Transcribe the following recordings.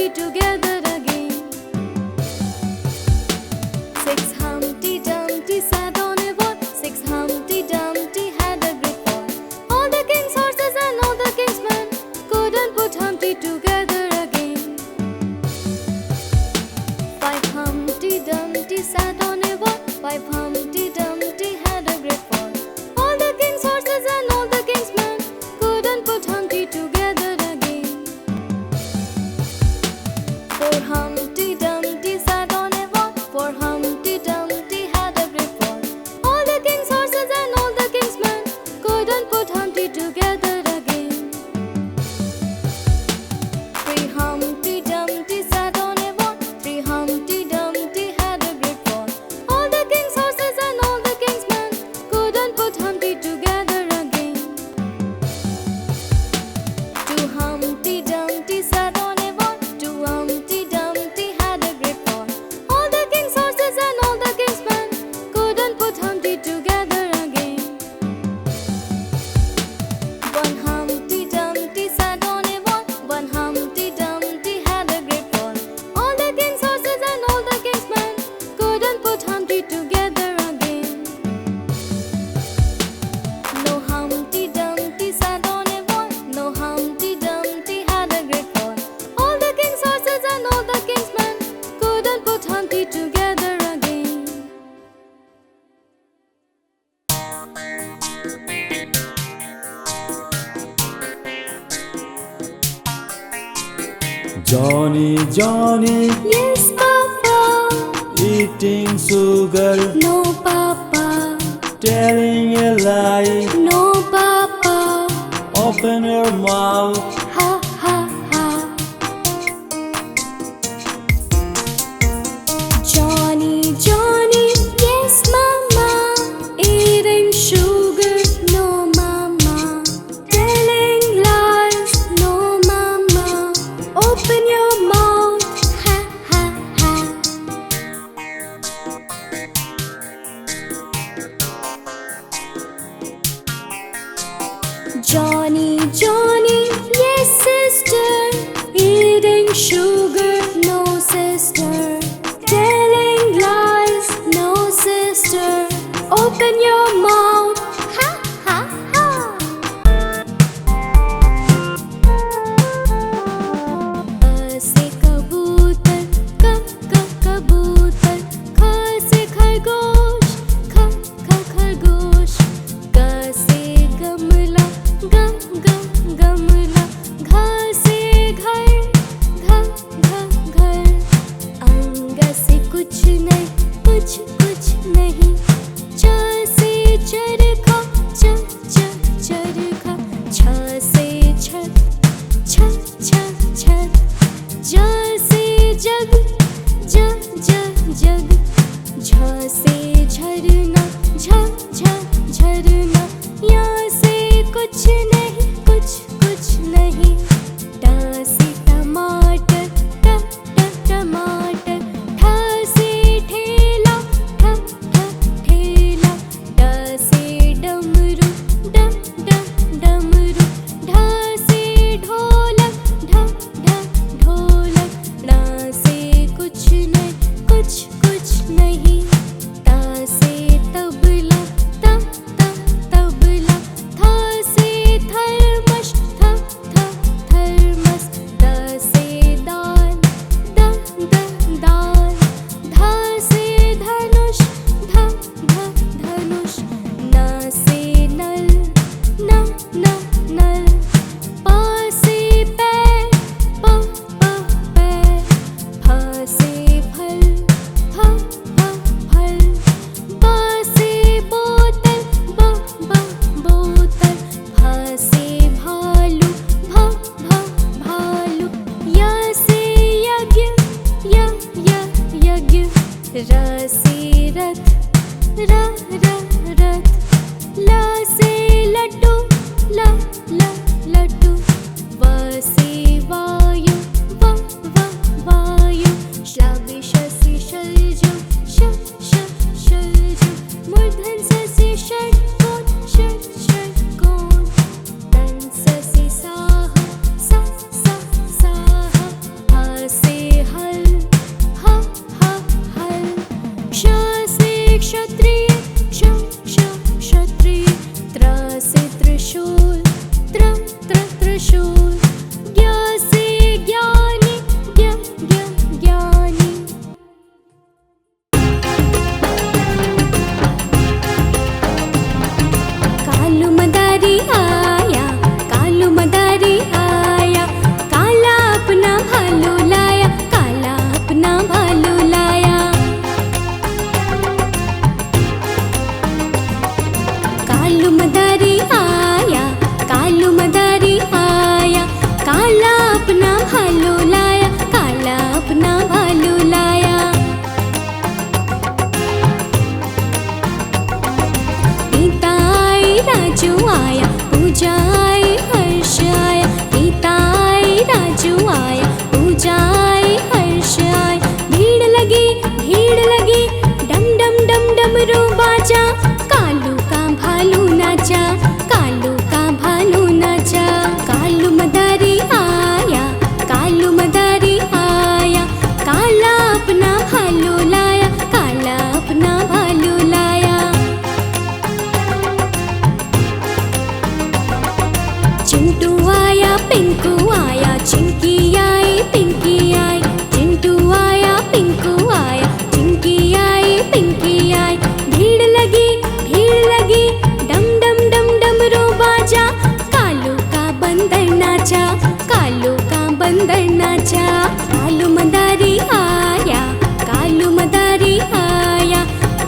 Humpty together again. Six Humpty Dumpty sat on a wall. Six Humpty Dumpty had a great fall. All the king's horses and all the king's men couldn't put Humpty together again. Five Humpty Dumpty sat on a wall. Five Humpty Dumpty had a great fall. All the king's horses and all the king's men couldn't put Humpty together again. Four Humpty Dumpty sat on a wall. Four Humpty Dumpty had a great fall. All the king's horses and all the king's men couldn't put Humpty together again. Three Humpty Dumpty sat on a wall. Three Humpty Dumpty had a great fall. All the king's horses and all the king's men couldn't put Humpty together again. Two Humpty Dumpty sat on a wall. Two Humpty Dumpty had a great fall. All the king's horses and all the king's men couldn't put Humpty together again. One Humpty Dumpty sat on a wall. One Humpty Dumpty had a great fall. All the king's horses and all the king's men couldn't put Humpty together again. No Humpty Dumpty sat on a wall. No Humpty Dumpty had a great fall. All the king's horses and all the king's men couldn't put Humpty together again. Johnny, Johnny, Yes, Papa. eating sugar, No, Papa. telling a lie. No, Papa. Open your mouth. Ha, ha, ha. Johnny, Johnny, yes, Mama. Eating sugar, no, Mama. Telling lies, no, Mama. Open your mouth, ha, ha, ha. Johnny, Johnny, yes, sister. Eating sugar, no, sister. Telling lies, no, sister. Open your mouth, ha, ha, ha. से कबूतर, कबूतर. ख से खरगोश, खरगोश. ग से गमला, गमला. घ से घर, घर. अंग से कुछ नहीं, कुछ नहीं. च से चरखा, चरखा. छ से छत, छत. ज से जग, जग. झ से झरना, झरना. या से कुछ नहीं, कुछ नहीं. ट से टमाटर, टमाटर. ठ से ठेला, ठेला. ड से डमरू, डमरू. ढ से ढोलक, ढोलक. ण से कुछ नहीं, कुछ नहीं. त से तबला, तबला. थ से थर्मस, थर्मस. द से दाल, दाल. ध से धनुष, धनुष. न से नल, नल. प से पैर, पैर. फ से फल, फल. ब से बोतल, बोतल. भ से भालू, भालू. य से यज्ञ, यज्ञ. र से रथ, रथ. ल से लड्डू, लड्डू. व से वायु, वायु. श से शलजम, शलजम. मूर्धन से षट्कोण, षट्कोण. तन से साह, साह. नाचा, कालू का बंदर नाचा। कालू मदारी आया, कालू मदारी आया,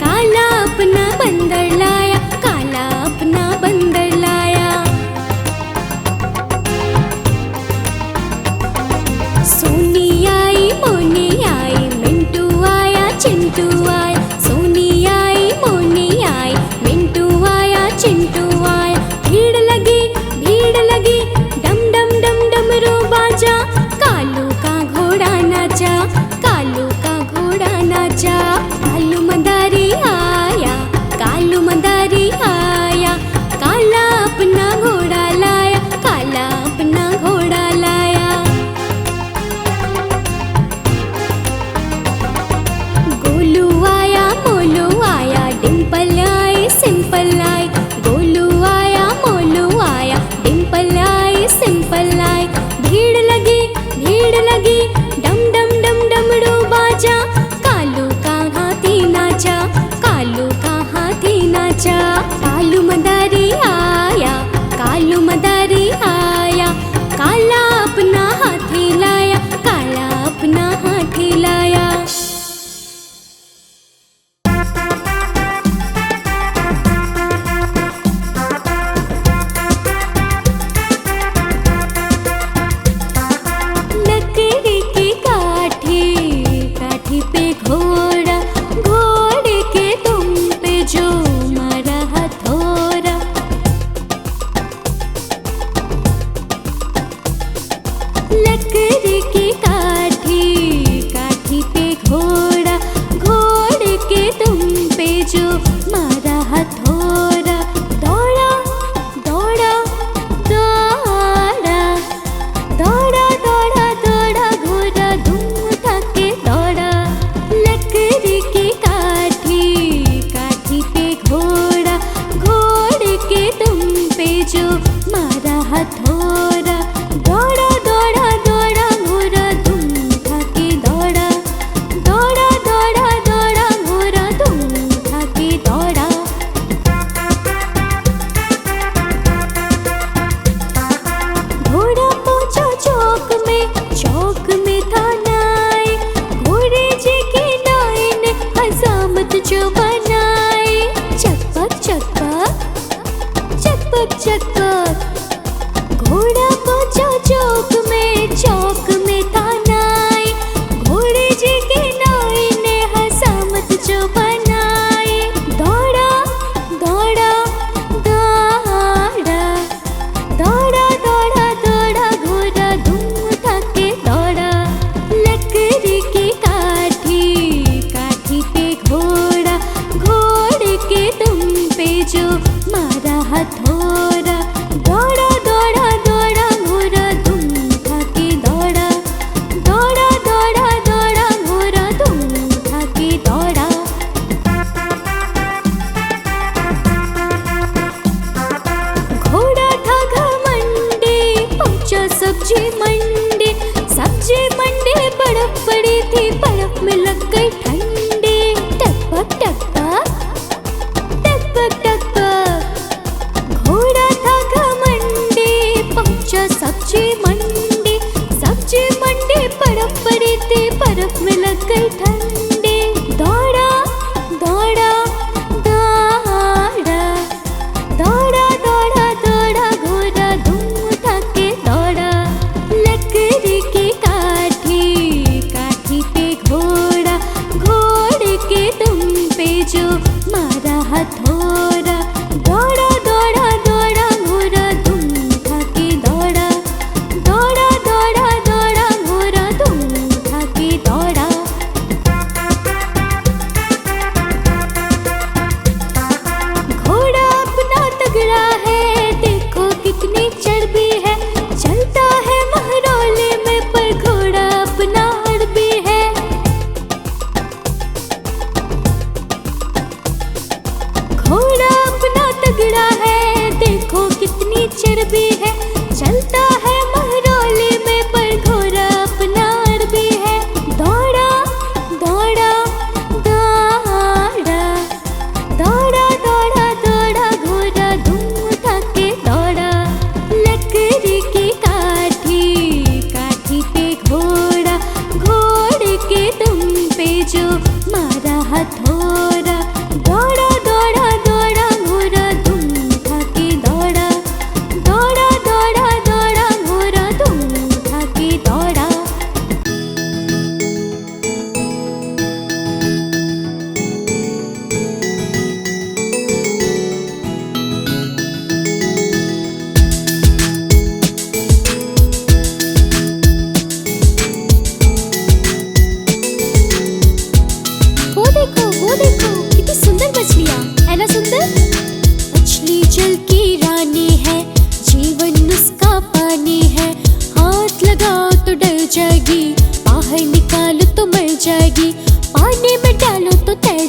काला अपना बंदर लाया, काला अपना बंदर लाया। सोनी आई मोनी आई, मिंटू आया चिंटू आया। सोनी आई मोनी आई, मिंटू आया चिंटू आया। भीड़ लगी डम डम डम डमरू बाजा, कालू का घोड़ा नाचा, कालू का घोड़ा नाचा। कालू मदारी आया, कालू मदारी आया, काला अपना घोड़ा लाया, काला अपना घोड़ा लाया। गोलू आया मोलू आया, Dimple I simple I. Golu आया मोलू आया, डिम्पल आई सिंपल आई। भीड़ लगी डम डम डम डमरू बाजा, कालू का हाथी नाचा, कालू का हाथी नाचा। कालू मदारी आया, कालू मदारी आया, काला अपना हाथी लाया, काला अपना हाथी लाया। लकड़ी की काठी, काठी पे घोड़ा, घोड़े के दुम पे जो मारा हथौड़ा। लकड़ी की काठी, काठी पे घोड़ा, घोड़े के दुम पे जो मारा हथौड़ा। दौड़ा दौड़ा दौड़ा, दौड़ा दौड़ा दौड़ा, घोड़ा धूम थके दौड़ा। लकड़ी की काठी, काठी पे घोड़ा, घोड़े के दुम पे जो मारा हथौड़ा। दौड़ा दौड़ा दौड़ा, घोड़ा धूम थके दौड़ा, दौड़ा दौड़ा दौड़ा, घोड़ा धूम थके दौड़ा। घोड़ा पहुंचा चौक में था नाई। घोड़े जी की नाई ने हजामत जो बनाई। चकपक चकपक चकपक चकपक, घोड़ा पहुंचा चौक में था नाई। घोड़े जी की नाई ने हजामत जो बनाई। दौड़ा दौड़ा दौड़ा, दौड़ा दौड़ा दौड़ा, घोड़ा धूम थके दौड़ा। लकड़ी की काठी, काठी पे घोड़ा, घोड़े के दुम पे जो मारा हथौड़ा। दौड़ा दौड़ा दौड़ा, घोड़ा धूम थके दौड़ा, दौड़ा दौड़ा दौड़ा, घोड़ा धूम थके दौड़ा। घोड़ा था घमंडी, पहुंचा सब्जी मंडी। सब्जी मंडी बर्फ पड़ी थी, बर्फ में लग गई ठंडी। टकपक टकपक टकपक टकपक, घोड़ा था घमंडी, पहुंचा सब्जी मंडी। सब्जी मंडी बर्फ पड़ी थी, बर्फ में लग गई ठंडी। दौड़ा दौड़ा दौड़ा, दौड़ा दौड़ा दौड़ा, घोड़ा धूम थके दौड़ा। लकड़ी की काठी, काठी पे घोड़ा, घोड़े के दुम पे जो मारा हथौड़ा। दौड़ा दौड़ा दौड़ा, घोड़ा धूम थके दौड़ा, दौड़ा दौड़ा दौड़ा, घोड़ा धूम थके दौड़ा।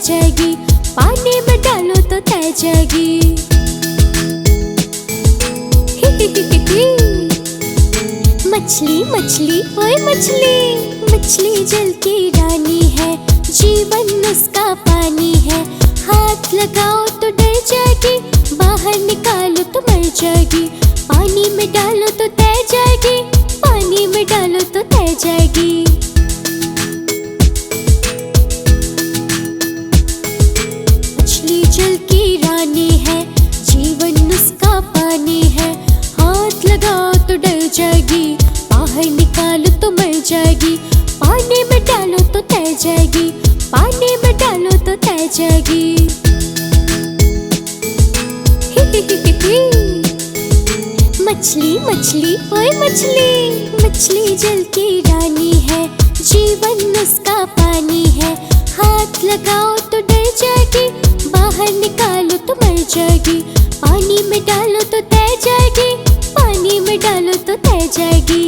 जाएगी, पानी में डालो तो तैर जाएगी। मछली मछली ओए मछली, मछली जल की रानी है, जीवन उसका पानी है। हाथ लगाओ तो डर जाएगी, बाहर निकालो तो मर जाएगी। पानी में डालो तो तैर जाएगी, पानी में डालो तो तैर जाएगी। मछली जल की रानी है, जीवन उसका पानी है। हाथ लगाओ तो डर जाएगी, बाहर निकालो तो मर जाएगी। पानी में डालो तो तैर जाएगी, पानी में डालो तो तैर जाएगी। मछली मछली ओए मछली, मछली जल की रानी है, जीवन उसका पानी है। हाथ लगाओ तो डर जाएगी, बाहर निकालो तो मर जाएगी। पानी में डालो तो तैर जाएगी, पानी में डालो तो तैर जाएगी।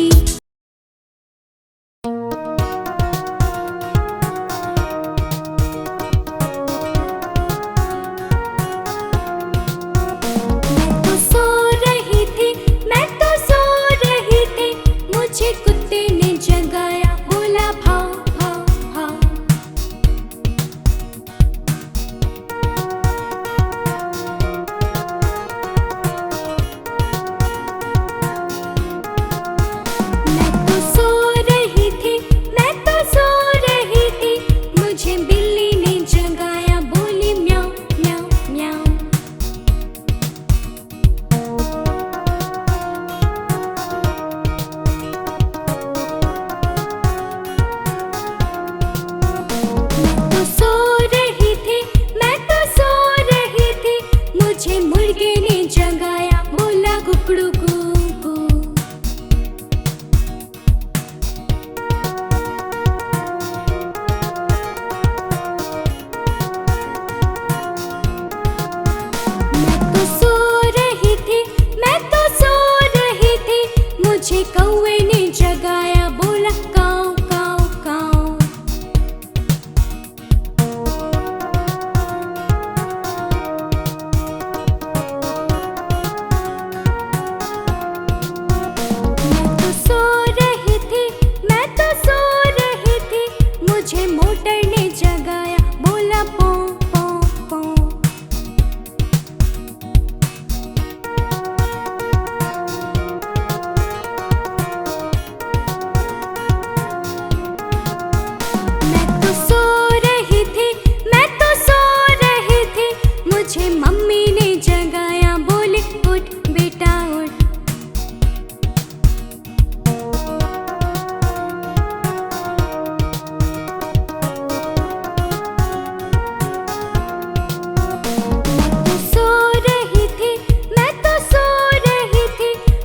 मुझे कुत्ते ने जगाया, बोला भाव भाव भाव। मैं तो सो रही थी, मैं तो सो रही थी, मुझे बिल्ली ने जगाया, बोली म्याऊं म्याऊं म्याऊं। मुझे मुर्गे ने जगाया, बोला कुकड़ू कू कू। मैं तो सो रही थी, मैं तो सो रही थी, मुझे कौवे ने जगाया, बोला काऊ काऊ काऊ। मुझे मोटर ने जगाया, बोला पौ पौ पौ। मैं तो सो रही थी, मैं तो सो रही थी, मुझे मम्मी ने जगाया, बोले उठ बेटा उठ।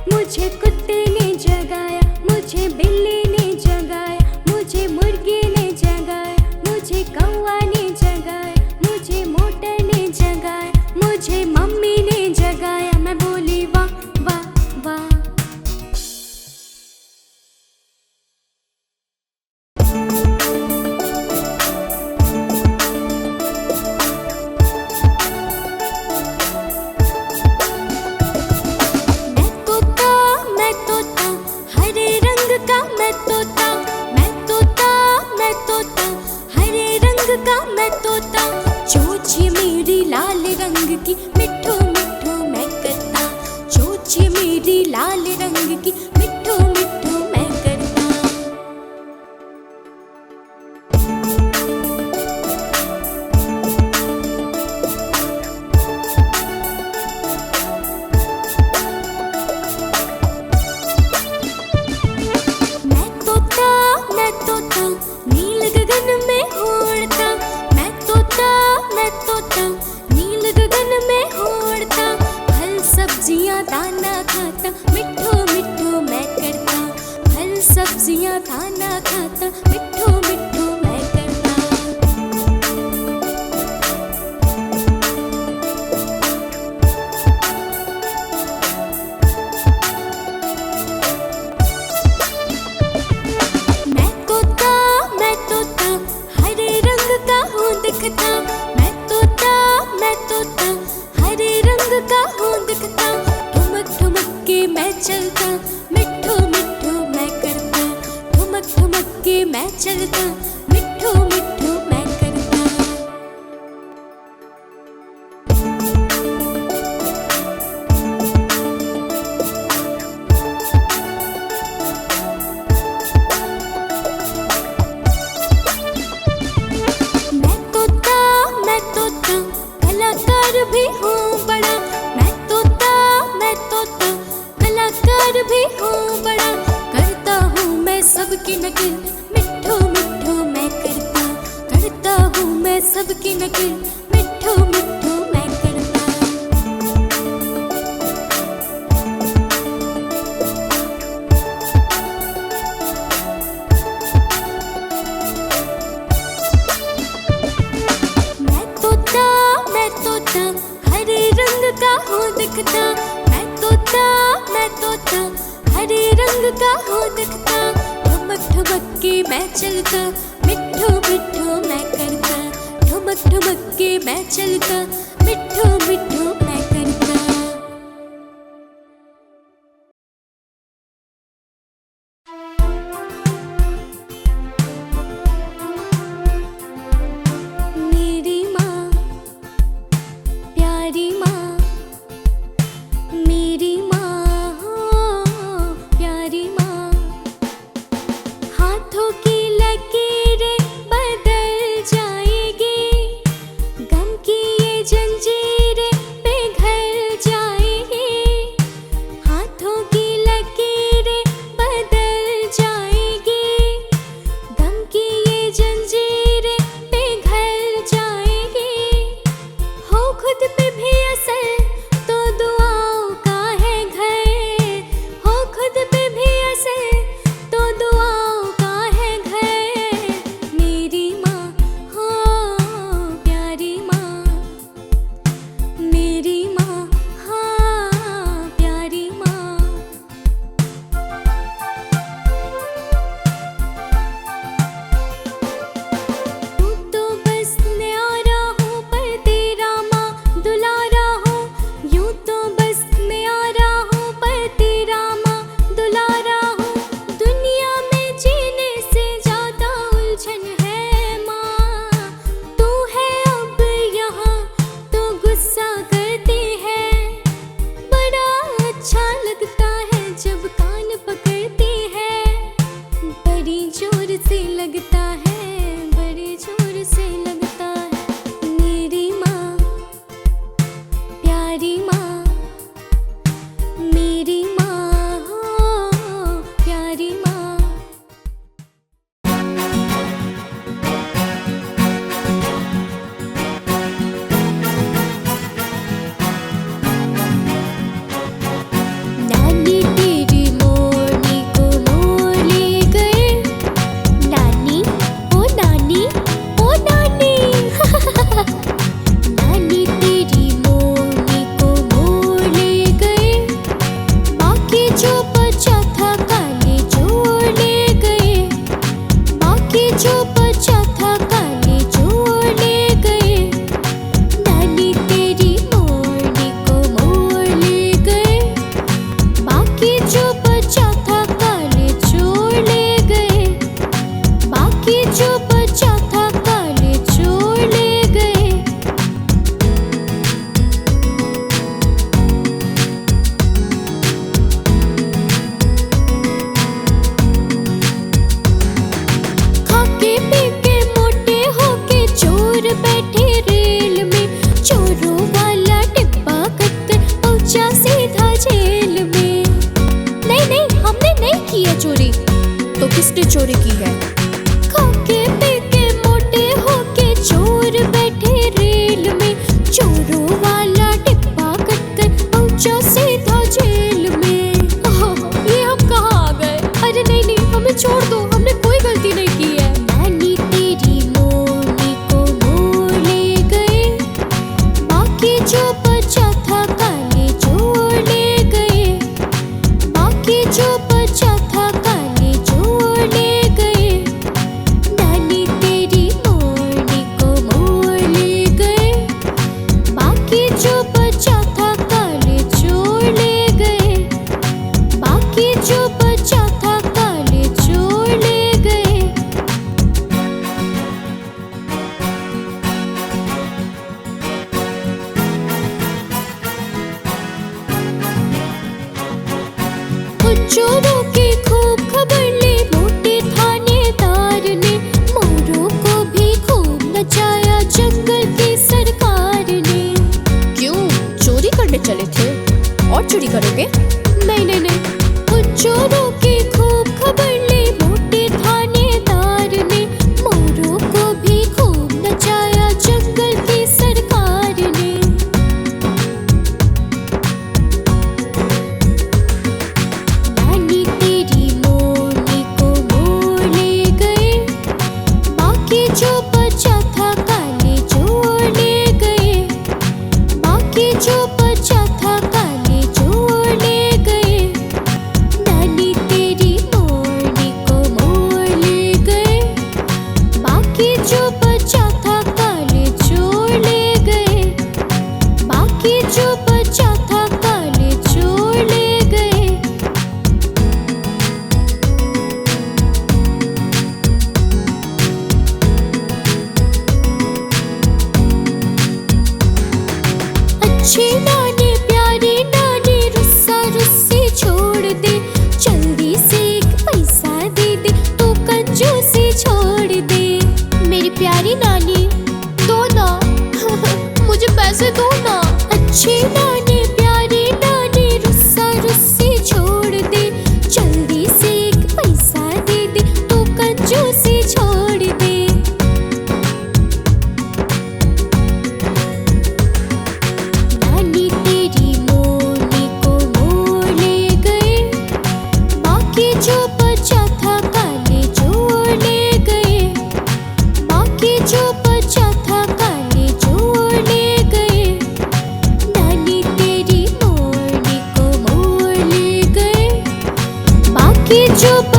मुझे कुत्ते ने जगाया, मुझे बिल्ली ने जगाया, मुझे मुर्गी ने जगाया, मुझे कौवा ने जगाया, मुझे मोटर ने जगाया, मुझे मम्मी ने जगाया। मैं बोली वाह वाह वाह। मैं तोता, चोंच मेरी लाल रंग की, मिठो मिठो मैं करता। चोंच मेरी लाल रंग की, मिठो मिठो मैं करता। मैं तोता नील गगन में उड़ता। मैं तोता नील गगन में उड़ता। फल सब्जियां दाना खाता, मिठो मिठो मैं करता। फल सब्जियां दाना खाता, मिठो मिठो मैं करता। मैं तोता हरे रंग का हूँ दिखता। मैं चलता, मिट्ठू मिट्ठू मैं करता। मैं तोता कलाकार भी हूँ बड़ा। मैं तोता कलाकार भी हूँ बड़ा। करता हूँ मैं सबकी नकल, मिट्ठू मिट्ठू मैं करता। करता हूँ मैं सबकी नकल, मिट्ठू मिट्ठू मैं करता। मैं तोता हरे रंग का हूँ दिखता। मैं तोता हरे रंग का हूँ दिखता। ठुमक ठुमक के मैं चलता, मिट्ठू मिट्ठू मैं करता। ठुमक ठुमक के मैं चलता, मिट्ठू मिट्ठू मैं करता। मेरी माँ प्यारी माँ, मेरी माँ प्यारी माँ। हाथों की लकीरें बदल जाएगी, गम की ये जंजीरें पिघल जाएगी। हाथों की लकीरें बदल जाएगी, गम की ये जंजीरें पिघल जाएगी। हो खुद पे भी असर तो दुआओं का है घर। हो खुद पे भी असर तो दुआओं का है घर। मेरी माँ हो प्यारी माँ, मेरी माँ हाँ प्यारी माँ। तू तो बस न्यारा हूँ पर तेरा माँ दुलारा हूँ। यूं तो बस न्यारा हूँ पर तेरा माँ दुलारा हूँ। दुनिया में जीने से ज्यादा उलझन है माँ। तू है अब यहाँ तो गुस्सा करती है। बड़ा अच्छा लगता है जब कान पकड़ती है। बड़ी जोर से लगता है, बड़ी जोर से लगता है। मेरी माँ प्यारी माँ, मेरी माँ हो प्यारी माँ। नानी तेरी मोरनी को मोर ले गए। नानी ओ नानी ओ नानी नानी तेरी मोरनी को मोर ले गए। बाकी जो बचा था काले जोड़ ले गए। बाकी जो बचा था काले जोड़ ले गए। नानी तेरी मोरनी को मोर ले गए। बाकी जो बचा था काले जोड़ ले गए। बाकी जो बचा था काले जोड़ ले गए। खाके पी के मोटे होके चोर बैठे रेल में। चोरों वाला डिब्बा कत्तर पहुंचा सीधा जेल में। नहीं नहीं हमने नहीं किया चोरी। तो किसने चोरी की है? खाके पी के मोटे होके चोर बैठे रेल में। चोरों वाला डिब्बा कत्तर पहुंचा सीधा जेल में। ये हम कहाँ आ गए? अरे नहीं नहीं हमें छोड़ दो, हमने कोई गलती नहीं की है। नानी तेरी मोरनी को मोर ले गए। बाकी जो बचा था काले जोड़ ले गए। बाकी जो बचा था काले जोड़ ले गए। नानी तेरी मोरनी को मोर ले गए। बाकी जो बचा था काले जोड़ ले गए। बाकी जो बचा था काले जोड़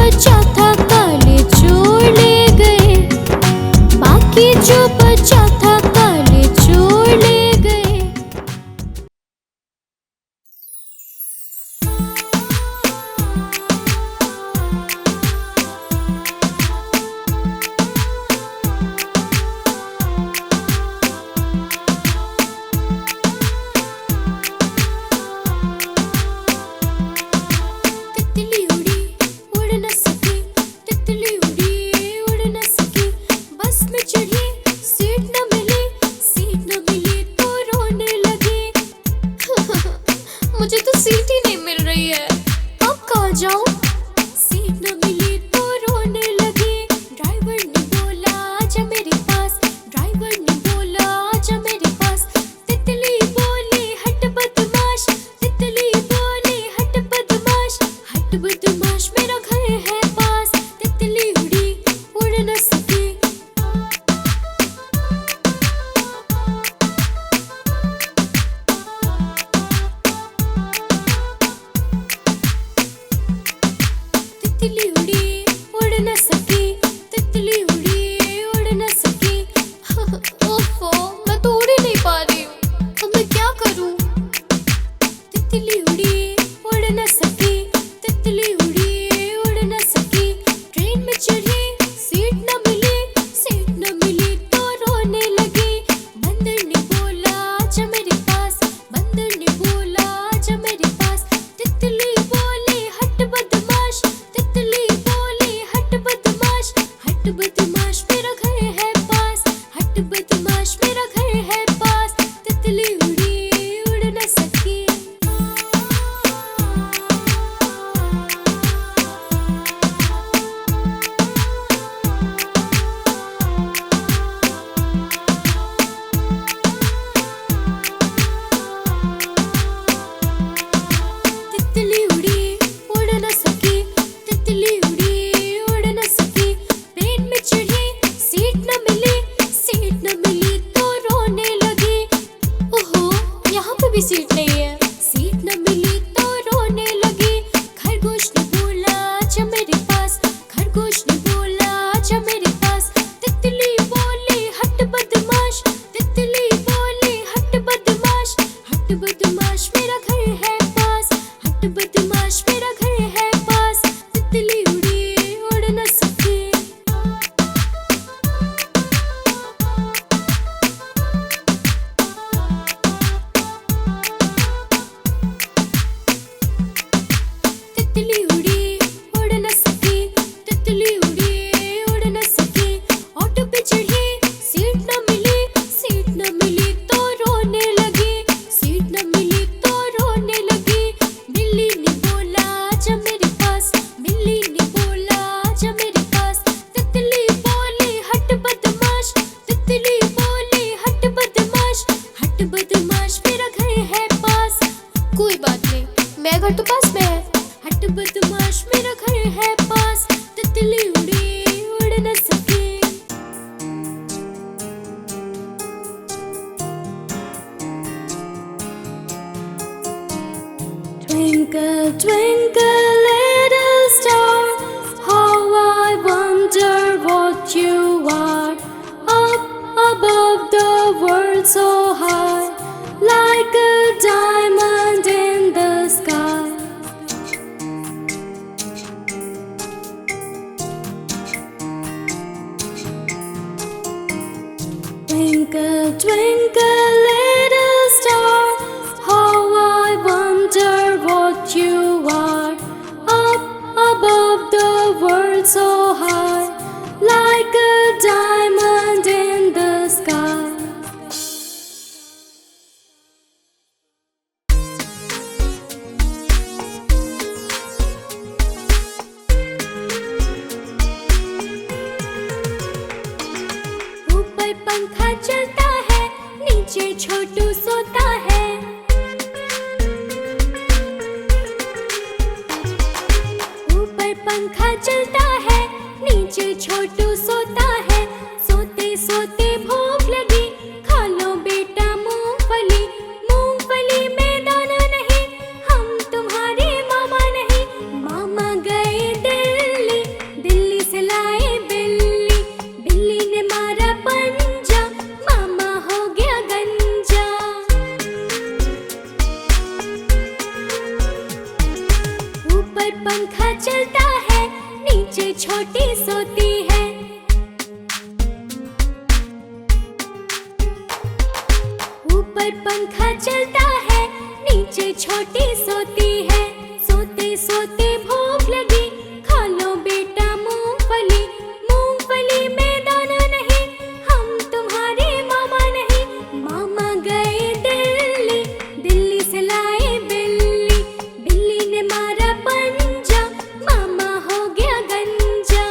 बचा था काले चोर ले गए, बाकी जो बचा था काले चोर ले गए। तितली उड़ी उड़ न सकी, तितली उड़ी उड़ न सकी, बस में चढ़ी सीट न मिली, सीट न मिली तो रोने लगी। मुझे तो सीट ही नहीं मिल रही है, अब कहाँ जाऊँ? सीट न मिली तो रोने लगी। ड्राइवर ने बोला आजा मेरे पास, ड्राइवर ने बोला आजा मेरे पास। तितली बोली हट बदमाश, तितली बोली हट बदमाश, हट बदमाश मेरा घर है पास। तितली उड़ी उड़ न सकी। तितली उड़ी उड़ न सकी, तितली उड़ी उड़ न सकी। ओफो, मैं तो उड़ ही नहीं पा रही हूँ, अब मैं क्या करूँ? तितली उड़ी उड़ न सकी, तितली उड़ी उड़ न सकी। ट्रेन में चढ़ी सीट न मिली, सीट न मिली तो रोने लगी। बंदर ने बोला आजा मेरे पास, बंदर ने बोला आजा मेरे पास। तितली बोली हट बदमाश, तितली बोली हट बदमाश, हट बदमाश मेरा घर है पास, हट बदमाश मेरा घर है पास। तितली उड़ी उड़ न सकी। तितली उड़ी उड़ न सकी, तितली उड़ी उड़ न सकी। प्लेन में चढ़ी सीट न मिली, सीट न मिली तो रोने लगी। ओहो, यहाँ पे भी सीट नहीं है, सीट न मिली तो रोने लगी। खरगोश ने बोला आजा मेरे पास, खरगोश ने बोला आजा मेरे पास। तितली बोली हट बदमाश, तितली बोली हट बदमाश, हट बदमाश मेरा घर है पास, हट बदमाश मेरा घर है पास। तितली उड़ी उड़ न सकी। तितली उड़ी उड़ न सकी, तितली उड़ी उड़ न सकी। ऑटो पे चढ़ी सीट न मिली, सीट न मिली तो रोने लगी, सीट न मिली तो रोने लगी। बिल्ली ने बोला आजा मेरे पास, बिल्ली ने बोला आजा मेरे पास। तितली बोली हट बदमाश, तितली बोली हट बदमाश, हट बदमाश मेरा घर है पास। कोई बात नहीं, मेरा घर तो पास में है, हट बदमाश मेरा घर है पास। तितली उड़ी उड़ न सकी। Twinkle, twinkle, little star, how I wonder what you are. Up above the world so high, like a diamond in the sky. Twinkle, twinkle, little star, how I wonder what you are. Up above the world so high, like a diamond in the sky. ऊपर पंखा चलता है, नीचे छोटू सोता है। ऊपर पंखा चलता है, नीचे छोटू सोता है। सोते सोते भूख लगी, खा लो बेटा मूंगफली। मूंगफली में दाना नहीं, हम तुम्हारे मामा नहीं। मामा गए दिल्ली, छोटी सोती है। ऊपर पंखा चलता है, नीचे छोटी सोती है। सोते सोते भूख लगी, खा लो बेटा मूंगफली। मूंगफली में दाना नहीं, हम तुम्हारे मामा नहीं। मामा गए दिल्ली, दिल्ली से लाए बिल्ली। बिल्ली ने मारा पंजा, मामा हो गया गंजा।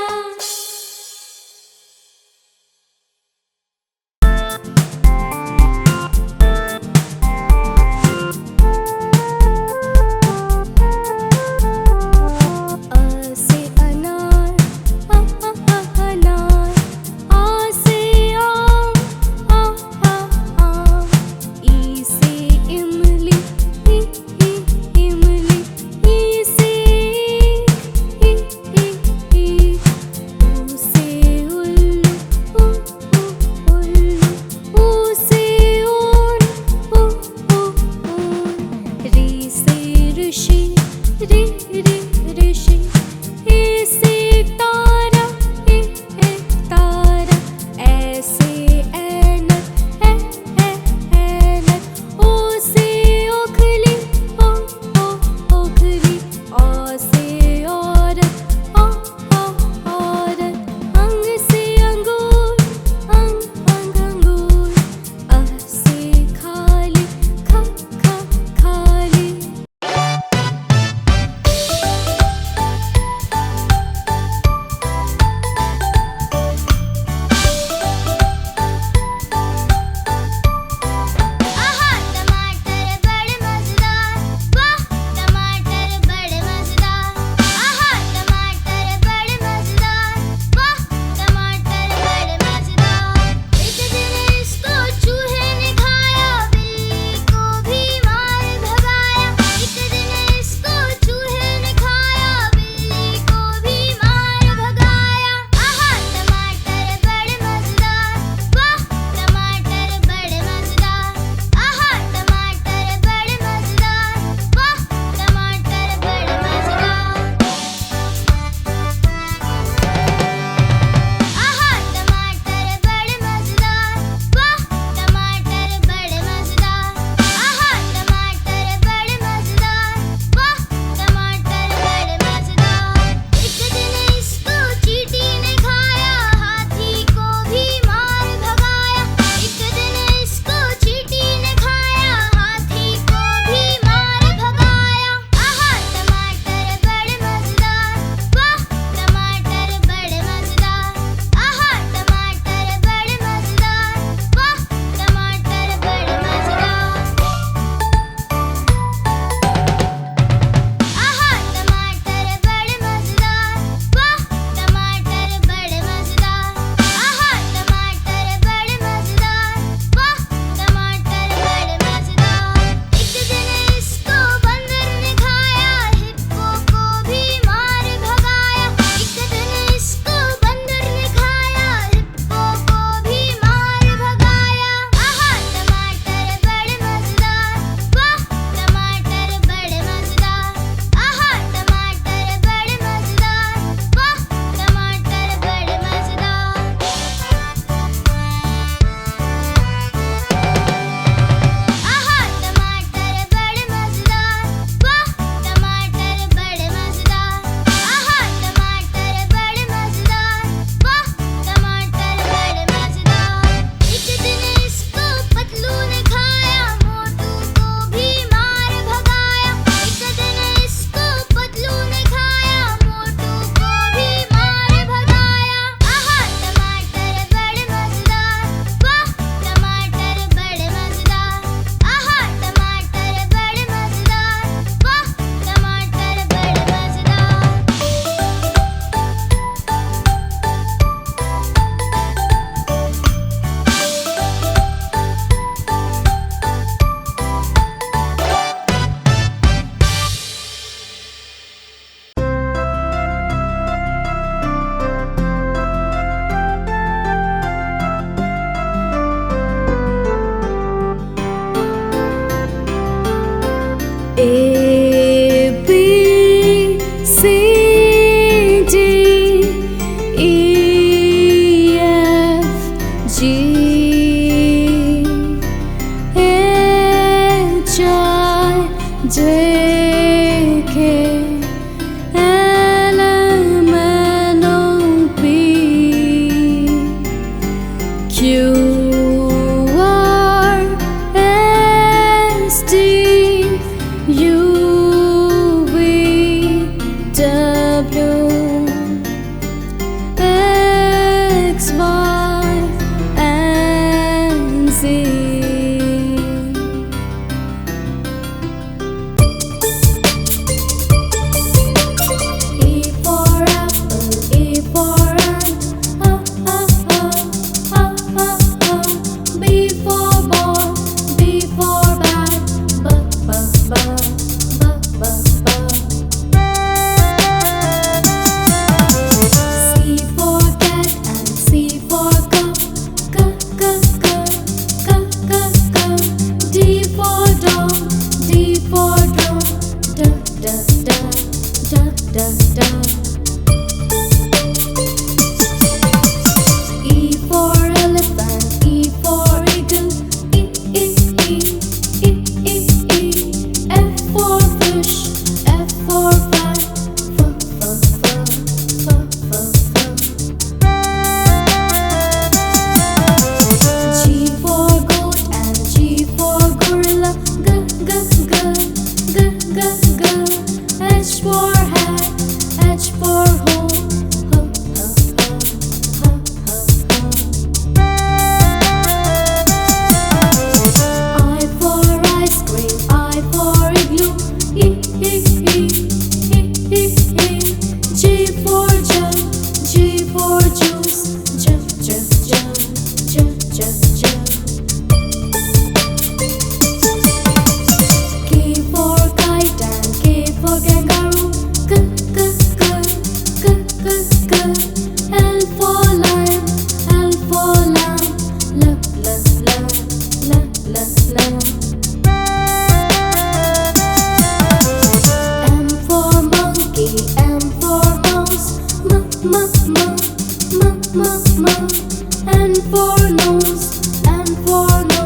and for nose, and for no,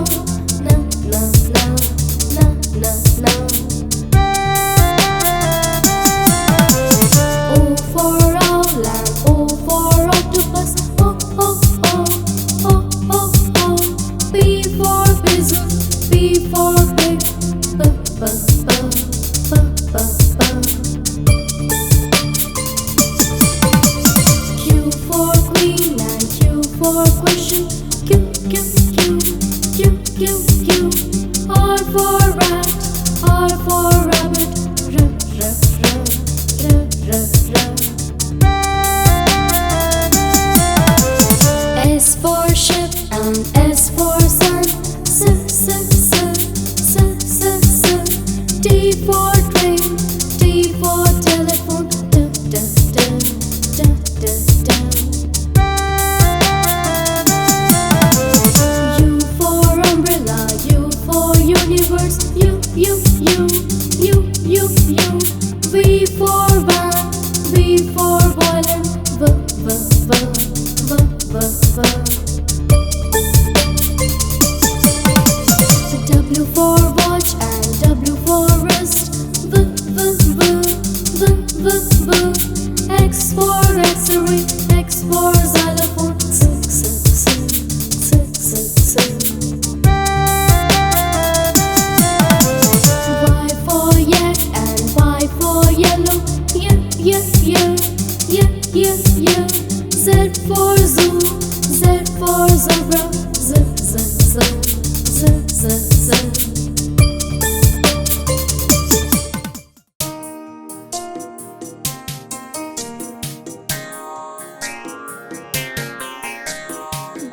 no, no, no, no, no, no. O for owl and O for octopus, O, O, O, O, O, O. P for pigeon, P for pig, P, P, P, P, P, P. Q for queen and Q for question, Q, Q, Q, Q, Q, Q. R for rat, R for rabbit, R, R, R, R, R, R. S for ship and S for sun, S, S, S, S, S, S. T for train, T for telephone, T, T, T, T, T, T. U for umbrella, U for universe, U, U, U, U, U, U. V for van, V for violin, V, V, V, V, V, V. W for watch and W for wrist, V, V, V, V, V, V. X for X-ray, X for xylophone, S, S, S, S, S, S. Y for yak and Y for yellow, Y, Y, Y, Y, Y, Y. Z for zoo, Z for zebra, Z, Z, Z, Z, Z, Z.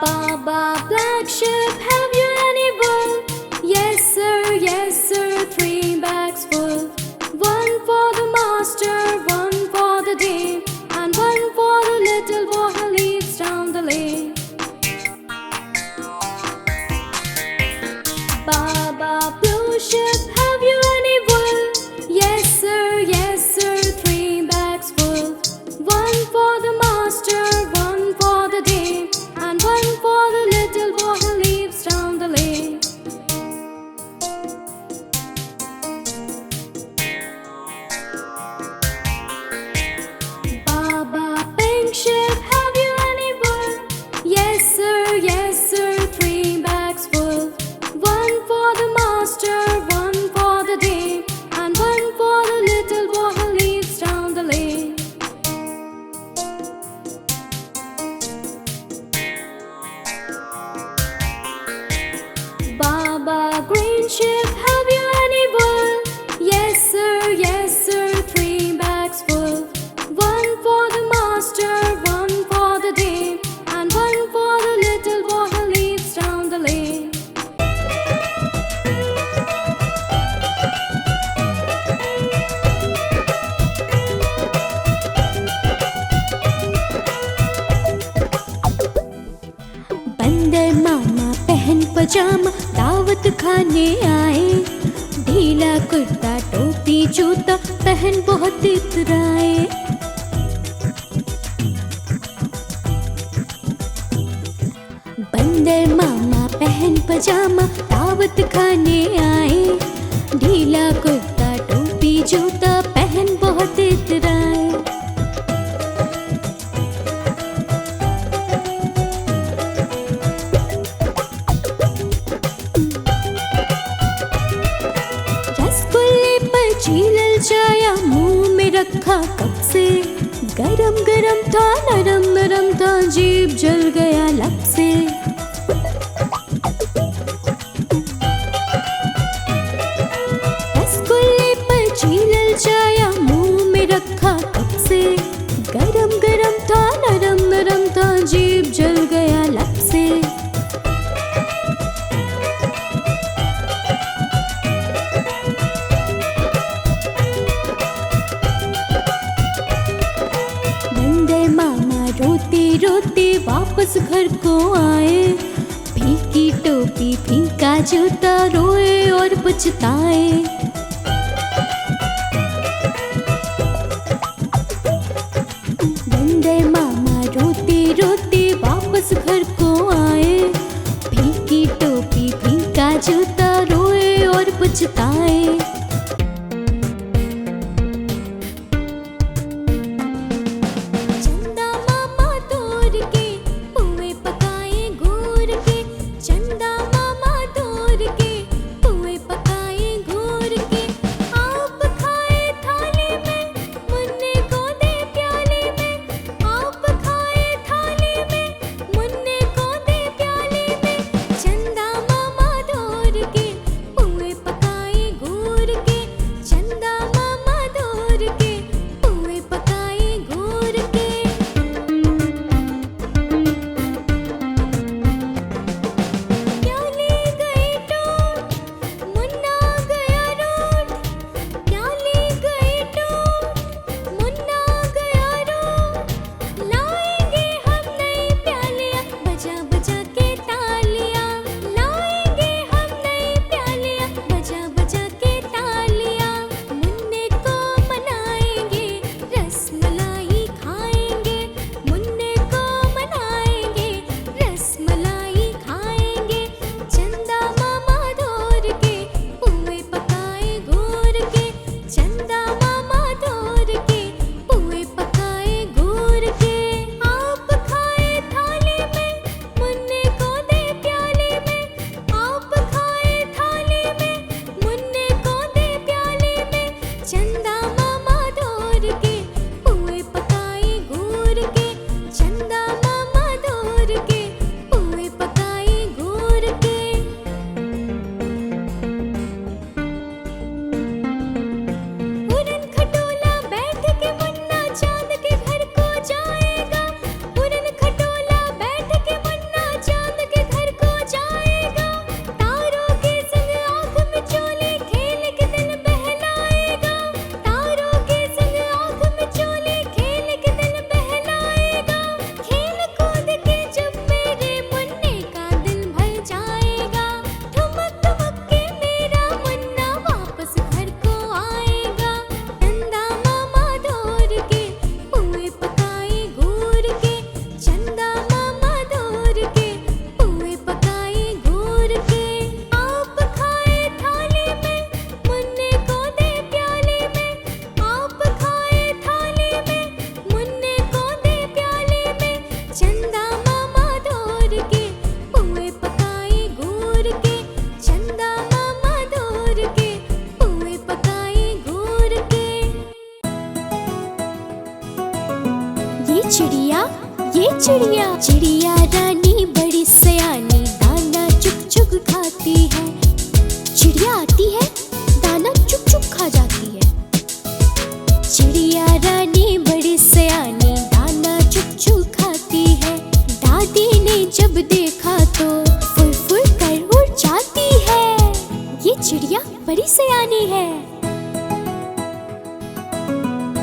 Baba black sheep, have you any wool? Yes sir, 3 bags full. 1 for the master, 1 for the dame, and 1 for the little boy who lives down the lane. Baba blue sheep, have you any wool? Yes sir, 3 bags full. 1 for the master, 1 for the dame, and 1 for the little boy who lives down the lane. Baba pink sheep, have you any wool? Yes sir, 3 bags full. 1 for the master, 1 for the dame, and 1 for the little boy who lives down the lane. Baba green sheep, have you any wool? Yes sir, 3 bags full. 1 for the master, 1 for the dame, and 1 for the little boy who lives down the lane. बंदर मामा पहन पजामा दावत खाने आए, ढीला कुर्ता टोपी जूता पहन बहुत इतराए। बंदर मामा पहन पजामा दावत खाने आए, ढीला कुर्ता टोपी जूता पहन बहुत इतराए। छीलल चाया मुंह में रखा कब से, गरम गरम था नरम नरम था जीभ जल गया लब से। रसगुल्ले पर छीलल चाया मुंह में रखा कब से, गरम गरम था नरम नरम था जीभ जल गया लब से। रोते वापस घर को आए, फीकी टोपी फीका जूता रोए और पछताए। वंदे रोते वापस घर को आए। फीकी टोपी फीका जूता, रोए और पछताए। चंदा मामा तोड़ के पुए पकाए घूर के, चंदा मामा तोड़ के पुए पकाए घूर के। आप खाए थाली में, मुन्ने को दे प्याली में। आप खाए थाली में, मुन्ने को दे प्याली में। चंदा मामा तोड़ के पुए पकाए घूर के, चंदा मामा तोड़ के पुए पकाए घूर के। प्याली गई टूट, मुन्ना गया रूठ। प्याली गई टूट, मुन्ना गया रूठ। लाएंगे हम नई प्यालियाँ, बजा बजा के तालियाँ। लाएंगे हम नई प्यालियाँ, बजा बजा के तालियाँ। मुन्ने को मनाएंगे, रसमलाई खाएंगे। मुन्ने को मनाएंगे, रसमलाई खाएंगे। चंदा मामा तोड़ के पुए पकाए घूर के, चंदा मामा तोड़ के पुए पकाए घूर के। आप खाए थाली में, मुन्ने को दे प्याली में। आप खाए थाली में, मुन्ने को दे प्याली में। चंदा मामा तोड़ के पुए पकाए घूर के, चंदा मामा तोड़ के पुए पकाए घूर के। उड़न खटोला बैठ के मुन्ना चांद के घर को जाएगा। उड़न खटोला बैठ के मुन्ना चांद के घर को जाएगा। तारों के संग आँख मिचोले खेल के दिल बहलाएगा। तारों के संग आँख मिचोले खेल के दिल बहलाएगा। खेल कूद के जब मेरे मुन्ने का दिल भर जाएगा। ठुमक ठुमक के मेरा मुन्ना वापस घर को आएगा। चंदा मामा तोड़ के पुए पकाए घूर के, चंदा मामा तोड़ के पुए पकाए घूर के। आप खाए थाली में, मुन्ने को दे प्याली में। आप खाए थाली में, मुन्ने को दे प्याली में। चंदा मामा तोड़ के पुए पकाए घूर के, चंदा मामा तोड़ के पुए पकाए घूर के। ये चिड़िया चिड़िया रानी बड़ी सयानी, दाना चुग चुग खाती है। चिड़िया आती है, दाना चुग चुग खा जाती है। चिड़िया रानी बड़ी सयानी, दाना चुग चुग खाती है। दादी ने जब देखा तो फुर फुर कर उड़ जाती है। ये चिड़िया बड़ी सयानी है,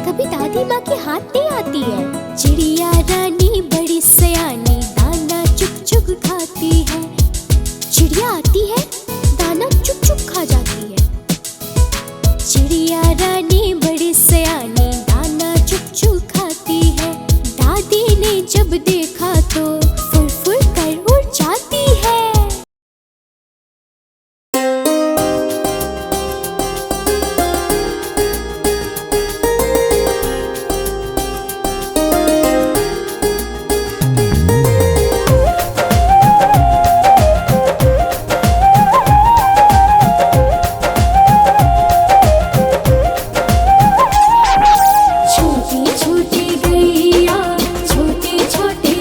कभी दादी माँ के हाथ नहीं आती है। चिड़िया रानी बड़ी सयानी, दाना चुग चुग खाती है। चिड़िया आती है, दाना चुग चुग खा जाती है। चिड़िया रानी बड़ी सयानी, दाना चुग चुग खाती है। दादी ने जब देखा तो फुर फुर कर उड़ जाती है। छोटी छोटी गैया, छोटे छोटे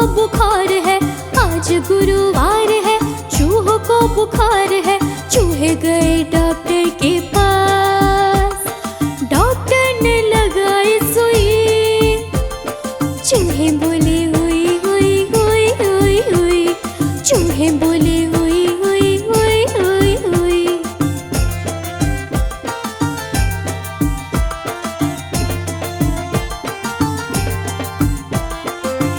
बुखार है, आज गुरुवार है, चूहों को बुखार है। चूहे गए डॉक्टर के पास, डॉक्टर ने लगाई सुई। चूहे बोले हुई हुई हुई हुई हुई, चूहे बोले हुई हुई हुई हुई हुई।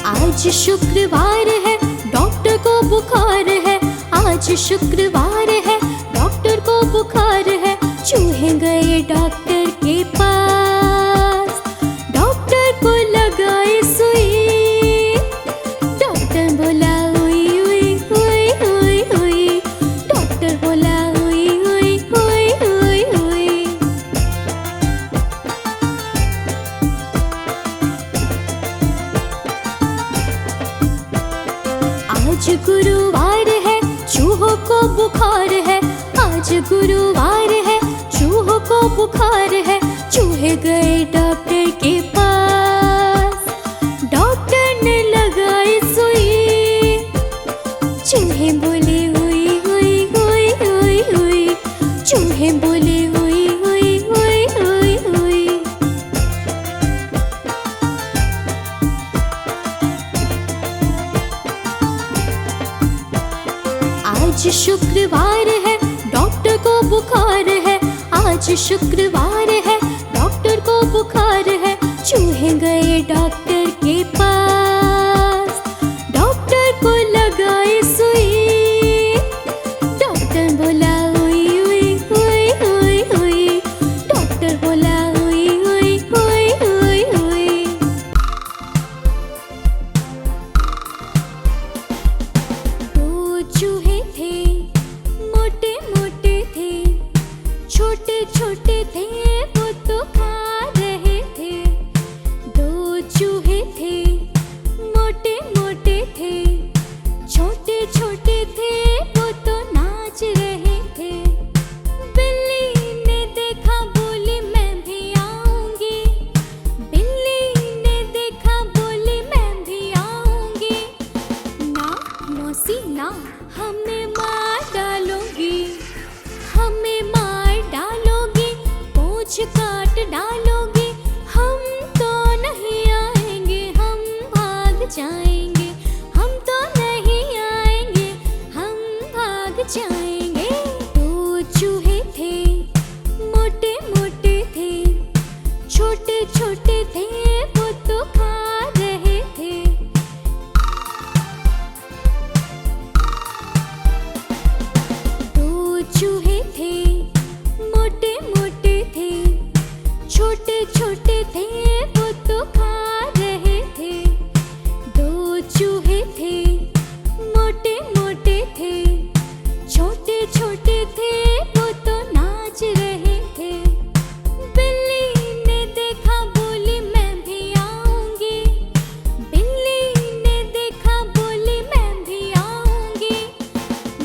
आज शुक्रवार है, डॉक्टर को बुखार है, आज शुक्रवार है, डॉक्टर को बुखार है। चूहे गए डॉक्टर के पास, डॉक्टर को लगाई सुई। डॉक्टर बोला हुई हुई हुई हुई हुई, डॉक्टर बोला हुई हुई हुई हुई हुई। आज गुरुवार है, चूहों को बुखार है, आज गुरुवार है, चूहों को बुखार है। चूहे गए डॉक्टर के पास, डॉक्टर ने लगाई सुई। चूहे बोले हुई हुई हुई हुई हुई, चूहे बोले हुई हुई हुई हुई हुई। आज शुक्रवार है, डॉक्टर को बुखार है, आज शुक्रवार है, डॉक्टर को बुखार है। चूहे गए डॉक्टर के पास, डॉक्टर को लगाई सुई। डॉक्टर बोला हुई हुई हुई हुई हुई, डॉक्टर बोला हुई हुई हुई हुई हुई। दो चूहे थे, मोटे मोटे थे, छोटे छोटे थे, वो तो खा रहे थे। दो चूहे थे, मोटे मोटे थे, छोटे छोटे थे, वो तो नाच रहे थे। बिल्ली ने देखा, बोली मैं भी आऊंगी। बिल्ली ने देखा, बोली मैं भी आऊंगी। ना मौसी ना, हमें मार डालोगी, हमें मार डालोगी, पूंछ काट डालोगी। हम तो नहीं आएंगे, हम भाग जाएंगे। हम तो नहीं आएंगे, हम भाग जाएंगे। दो चूहे थे, मोटे मोटे थे, छोटे छोटे थे, वो तो खा रहे थे। दो चूहे थे, मोटे मोटे थे, छोटे छोटे थे, वो तो खा रहे थे। दो चूहे थे, मोटे मोटे थे, छोटे छोटे थे, वो तो नाच रहे थे। बिल्ली ने देखा, बोली मैं भी आऊंगी। बिल्ली ने देखा, बोली मैं भी आऊंगी।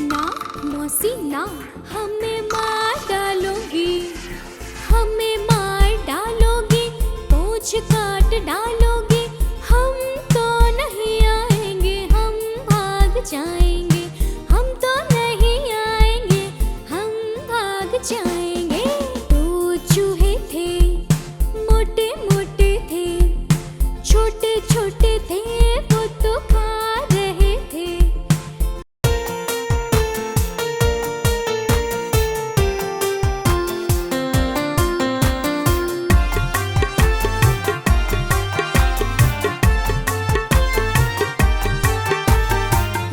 ना मौसी ना, हमें मार डालोगी, हमें मार डालोगी, पूंछ काट डालोगी। हम तो नहीं आएंगे, हम भाग जाएंगे। हम तो नहीं आएंगे, हम भाग जाएंगे। दो चूहे थे, मोटे मोटे थे, छोटे छोटे थे, वो तो खा रहे थे।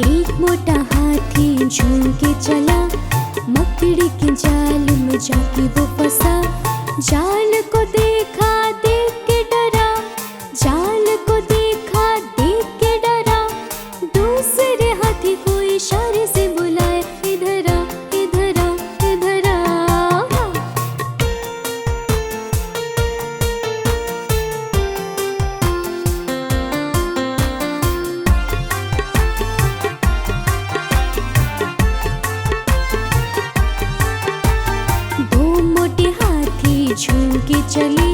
एक मोटा हाथी झूम के चला, मकड़ी के जाल में जाके वो फंसा। जाल को देखा, देख के डरा, जाल को देखा, देख के डरा। दूसरे हाथी को इशारे से बुलाए, इधर आ, इधर आ, इधर आ। झूम के चले,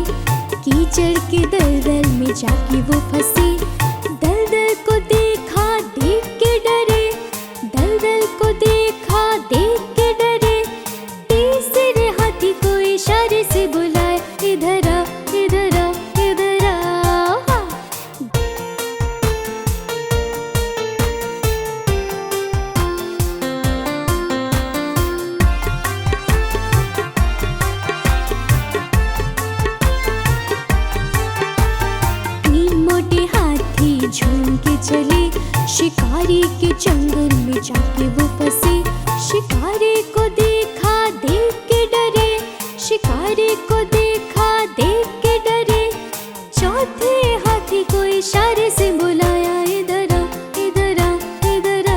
कीचड़ के दलदल में जाके वो फंसे। दलदल को देख जाके वो फंसे। शिकारी को देखा देख के डरे, शिकारी को देखा देख के डरे। चौथे हाथी को इशारे से बुलाया, इधर आ, इधर आ, इधर आ।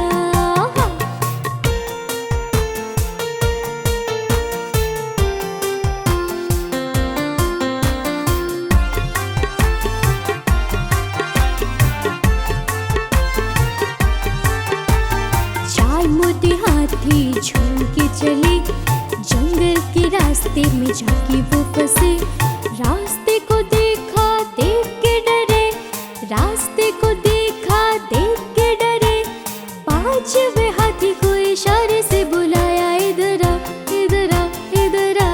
चार मोटे हाथी झूम के चले, जंगल के रास्ते में जाके वो फंसे। रास्ते को देखा देख के डरे, रास्ते को देखा देख के डरे। पांचवे हाथी को इशारे से बुलाया, इधर आ, इधर आ, इधर आ।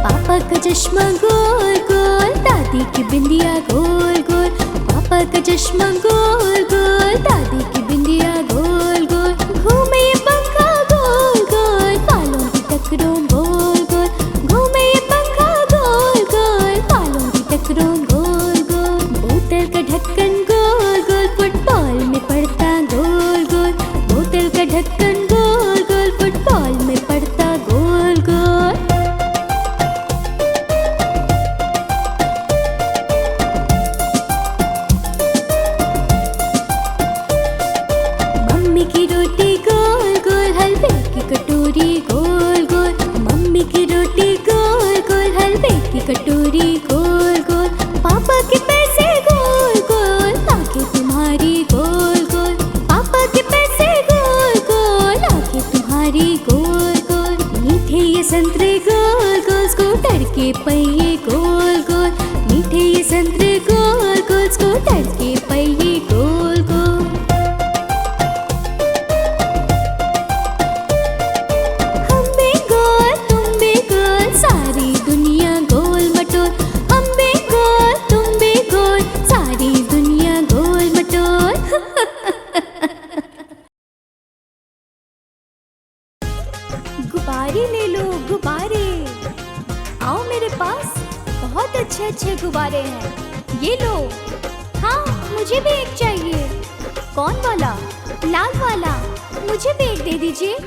पापा का चश्मा गोल गोल, दादी की बिंदिया गोल गोल। पापा का चश्मा गोल गोल, दादी की बिंदिया गोल गोल। घूमे ये पंखा गोल गोल, बालों की टकरों गोल गोल। घूमे ये पंखा गोल गोल, बालों की टकरों गोल गोल। बोतल का ढक्कन गोल गोल, फुटबॉल में पड़ता गोल गोल। बोतल का ढक्कन गोल गोल, फुटबॉल में पड़ता गोल गोल। मम्मी की रोटी गोल गोल, हलवे की कटोरी गोल गोल। मम्मी की रोटी गोल गोल, हलवे की कटोरी गोल गोल। पापा के पैसे गोल गोल, आंखें तुम्हारी गोल गोल। पापा के पैसे गोल गोल, आंखें तुम्हारी गोल गोल। मीठे ये संतरे गोल गोल, स्कूटर के पहिए गोल गोल। मीठे ये संतरे गोल गोल, स्कूटर के पहिए गोल गोल। हम भी गोल तुम भी गोल, सारी दुनिया गोल मटोल। हम भी गोल तुम भी गोल, सारी दुनिया गोल मटोल। गुब्बारे ले लो गुब्बारे, आओ मेरे पास, बहुत अच्छे अच्छे गुब्बारे हैं, ये लो। हाँ मुझे भी एक चाहिए। कौन वाला? लाल वाला, मुझे भी एक दे दीजिए।